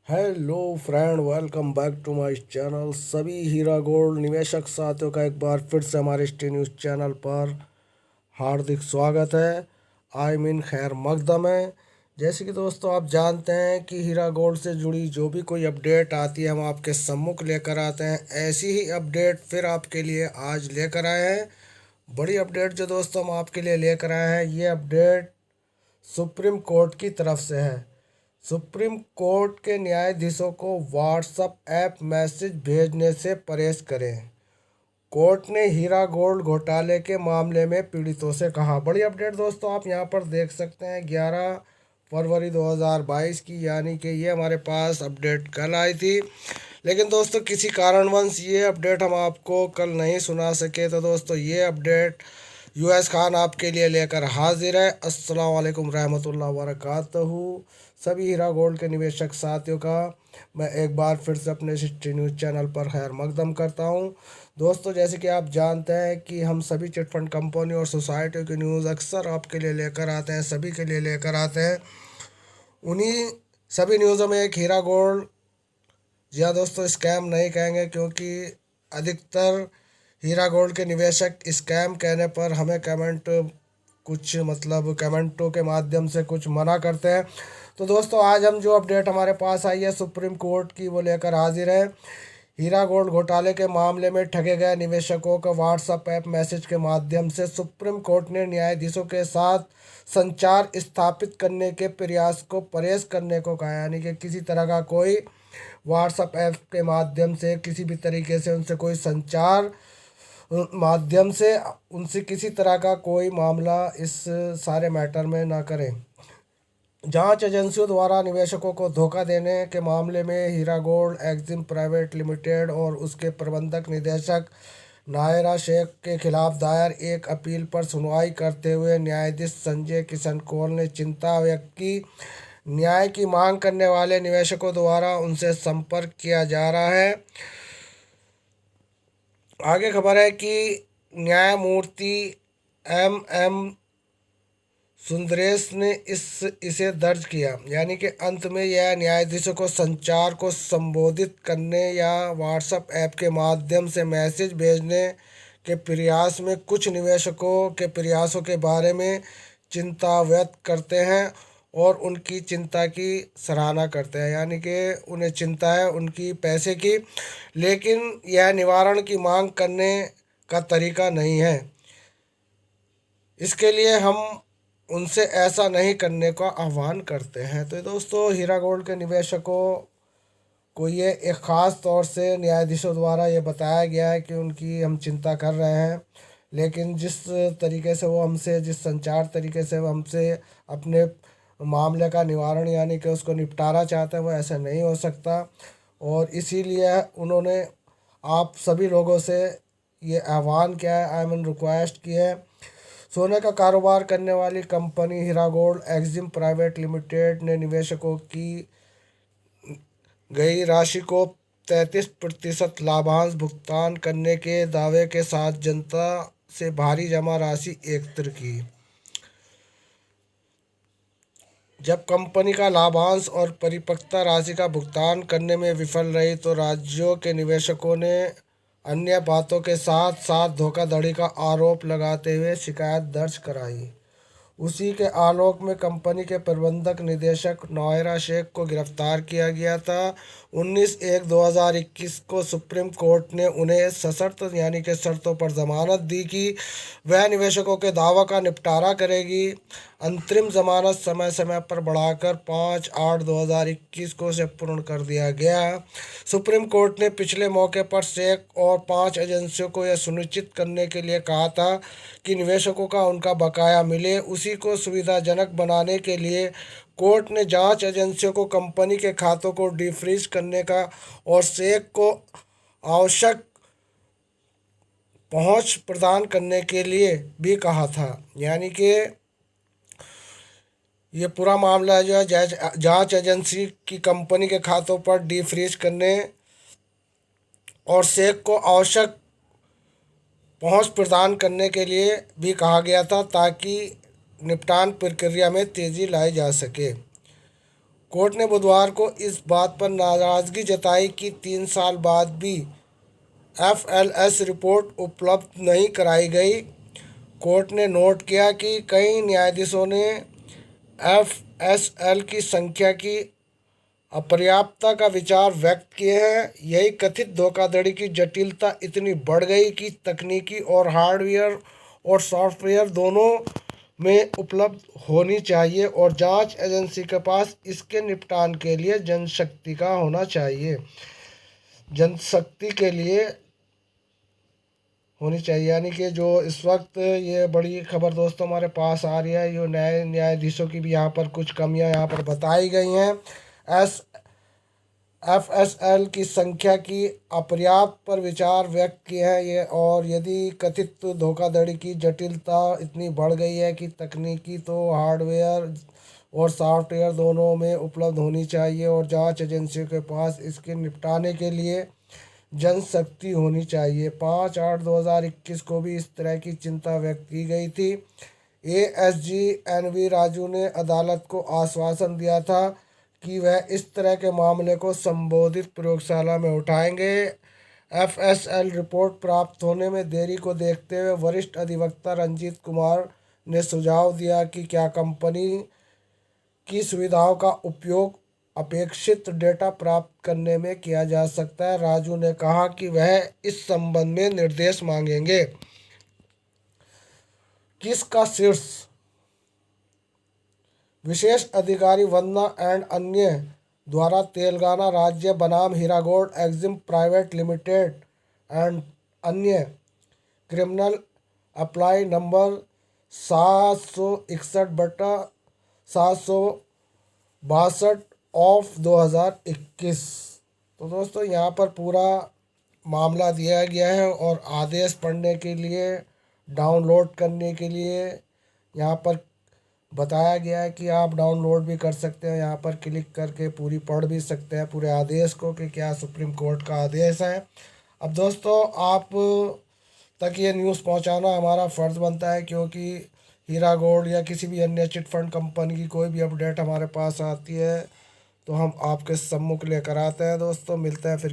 Hello friend, welcome back to my channel. सभी हीरा gold निवेशक साथियों का एक बार फिर से हमारे टी न्यूज़ चैनल पर हार्दिक स्वागत है। खैर मकदम है। जैसे कि दोस्तों आप जानते हैं कि हीरा गोल्ड से जुड़ी जो भी कोई अपडेट आती है हम आपके सम्मुख लेकर आते हैं। ऐसी ही अपडेट फिर आपके लिए आज लेकर आए हैं। बड़ी अपडेट जो दोस्तों हम आपके लिए लेकर आए हैं, ये अपडेट सुप्रीम कोर्ट की तरफ से है। सुप्रीम कोर्ट के न्यायाधीशों को व्हाट्सएप ऐप मैसेज भेजने से परहेज करें। कोर्ट ने हीरा गोल्ड घोटाले के मामले में पीड़ितों से कहा। बड़ी अपडेट दोस्तों आप यहाँ पर देख सकते हैं 11 फरवरी 2022 की, यानी कि ये हमारे पास अपडेट कल आई थी। लेकिन दोस्तों किसी कारणवश ये अपडेट हम आपको कल नहीं सुना सके, तो दोस्तों ये अपडेट यूएस खान आपके लिए लेकर हाजिर है। अस्सलाम वालेकुम रहमतुल्लाह वबरकातुहू। सभी हीरा गोल्ड के निवेशक साथियों का मैं एक बार फिर से अपने सिटी न्यूज़ चैनल पर खैर मकदम करता हूं। दोस्तों जैसे कि आप जानते हैं कि हम सभी चिटफंड कंपनी और सोसाइटियों की न्यूज़ अक्सर आपके लिए लेकर आते हैं, सभी के लिए लेकर आते हैं। उन्हीं सभी न्यूज़ों में एक हीरा गोल्ड, जी हाँ दोस्तों, स्कैम नहीं कहेंगे क्योंकि अधिकतर हीरा गोल्ड के निवेशक स्कैम कहने पर हमें कुछ मतलब कमेंटों के माध्यम से कुछ मना करते हैं। तो दोस्तों आज हम जो अपडेट हमारे पास आई है सुप्रीम कोर्ट की, वो लेकर हाजिर है। हीरा गोल्ड घोटाले के मामले में ठगे गए निवेशकों का व्हाट्सएप ऐप मैसेज के माध्यम से सुप्रीम कोर्ट ने न्यायाधीशों के साथ संचार स्थापित करने के प्रयास को परहेज करने को कहा। यानी कि किसी तरह का कोई व्हाट्सएप ऐप के माध्यम से किसी भी तरीके से उनसे कोई संचार माध्यम से उनसे किसी तरह का कोई मामला इस सारे मैटर में ना करें। जांच एजेंसियों द्वारा निवेशकों को धोखा देने के मामले में हीरा गोल्ड एग्जिम प्राइवेट लिमिटेड और उसके प्रबंधक निदेशक नायरा शेख के खिलाफ दायर एक अपील पर सुनवाई करते हुए न्यायाधीश संजय किशन कौल ने चिंता व्यक्त की। न्याय की मांग करने वाले निवेशकों द्वारा उनसे संपर्क किया जा रहा है। आगे खबर है कि न्यायमूर्ति एम सुंदरेश ने इसे दर्ज किया। यानी कि अंत में यह न्यायाधीशों को संचार को संबोधित करने या व्हाट्सएप ऐप के माध्यम से मैसेज भेजने के प्रयास में कुछ निवेशकों के प्रयासों के बारे में चिंता व्यक्त करते हैं और उनकी चिंता की सराहना करते हैं। यानी कि उन्हें चिंता है उनकी पैसे की, लेकिन यह निवारण की मांग करने का तरीका नहीं है। इसके लिए हम उनसे ऐसा नहीं करने का आह्वान करते हैं। तो दोस्तों हीरा गोल्ड के निवेशकों को ये एक ख़ास तौर से न्यायाधीशों द्वारा ये बताया गया है कि उनकी हम चिंता कर रहे हैं, लेकिन जिस तरीके से वो हमसे, जिस संचार तरीके से वो हमसे अपने मामले का निवारण यानी कि उसको निपटारा चाहते हैं, वो ऐसा नहीं हो सकता। और इसीलिए उन्होंने आप सभी लोगों से ये आह्वान किया है, आई मीन रिक्वेस्ट की है। सोने का कारोबार करने वाली कंपनी हीरा गोल्ड एग्जिम प्राइवेट लिमिटेड ने निवेशकों की गई राशि को 33% लाभांश भुगतान करने के दावे के साथ जनता से भारी जमा राशि एकत्र की। जब कंपनी का लाभांश और परिपक्वता राशि का भुगतान करने में विफल रही तो राज्यों के निवेशकों ने अन्य बातों के साथ साथ धोखाधड़ी का आरोप लगाते हुए शिकायत दर्ज कराई। उसी के आलोक में कंपनी के प्रबंधक निदेशक नौयरा शेख को गिरफ्तार किया गया था। 19/1/2021 को सुप्रीम कोर्ट ने उन्हें सशर्त यानी कि शर्तों पर जमानत दी कि वह निवेशकों के दावा का निपटारा करेगी। अंतरिम जमानत समय समय पर बढ़ाकर 5/8/2021 को से पूर्ण कर दिया गया। सुप्रीम कोर्ट ने पिछले मौके पर शेख और 5 एजेंसियों को यह सुनिश्चित करने के लिए कहा था कि निवेशकों का उनका बकाया मिले। उसी को सुविधाजनक बनाने के लिए कोर्ट ने जांच एजेंसियों को कंपनी के खातों को डिफ्रीज करने का और शेख को आवश्यक पहुंच प्रदान करने के लिए भी कहा था। यानी कि ये पूरा मामला जो है जांच एजेंसी की कंपनी के खातों पर डिफ्रीज करने और शेख को आवश्यक पहुंच प्रदान करने के लिए भी कहा गया था ताकि निपटान प्रक्रिया में तेज़ी लाई जा सके। कोर्ट ने बुधवार को इस बात पर नाराजगी जताई कि 3 साल बाद भी एफएलएस रिपोर्ट उपलब्ध नहीं कराई गई। कोर्ट ने नोट किया कि कई न्यायाधीशों ने एफएसएल की संख्या की अपर्याप्तता का विचार व्यक्त किए हैं। यही कथित धोखाधड़ी की जटिलता इतनी बढ़ गई कि तकनीकी और हार्डवेयर और सॉफ्टवेयर दोनों में उपलब्ध होनी चाहिए और जांच एजेंसी के पास इसके निपटान के लिए जनशक्ति का होना चाहिए जनशक्ति के लिए होनी चाहिए। यानी कि जो इस वक्त ये बड़ी खबर दोस्तों हमारे पास आ रही है, ये न्यायाधीशों की भी यहाँ पर कुछ कमियाँ यहाँ पर बताई गई हैं। एस एफएसएल की संख्या की अपर्याप्त पर विचार व्यक्त किए हैं ये, और यदि कथित धोखाधड़ी की जटिलता इतनी बढ़ गई है कि तकनीकी तो हार्डवेयर और सॉफ्टवेयर दोनों में उपलब्ध होनी चाहिए और जांच एजेंसियों के पास इसके निपटाने के लिए जनशक्ति होनी चाहिए। 5/8/2021 को भी इस तरह की चिंता व्यक्त की गई थी। एएसजी एनवी राजू ने अदालत को आश्वासन दिया था कि वह इस तरह के मामले को संबोधित प्रयोगशाला में उठाएंगे। एफएसएल रिपोर्ट प्राप्त होने में देरी को देखते हुए वरिष्ठ अधिवक्ता रंजीत कुमार ने सुझाव दिया कि क्या कंपनी की सुविधाओं का उपयोग अपेक्षित डेटा प्राप्त करने में किया जा सकता है। राजू ने कहा कि वह इस संबंध में निर्देश मांगेंगे। किसका शीर्ष विशेष अधिकारी वंदना एंड अन्य द्वारा तेलंगाना राज्य बनाम हीरागोल्ड एग्जिम प्राइवेट लिमिटेड एंड अन्य क्रिमिनल अप्लाई नंबर 761/762 ऑफ 2021। तो दोस्तों यहाँ पर पूरा मामला दिया गया है और आदेश पढ़ने के लिए, डाउनलोड करने के लिए यहाँ पर बताया गया है कि आप डाउनलोड भी कर सकते हैं। यहाँ पर क्लिक करके पूरी पढ़ भी सकते हैं पूरे आदेश को कि क्या सुप्रीम कोर्ट का आदेश है। अब दोस्तों आप तक ये न्यूज़ पहुँचाना हमारा फ़र्ज़ बनता है, क्योंकि हीरा गोल्ड या किसी भी अन्य चिट फंड कंपनी की कोई भी अपडेट हमारे पास आती है तो हम आपके सम्मुख लेकर आते हैं। दोस्तों मिलते हैं फिर।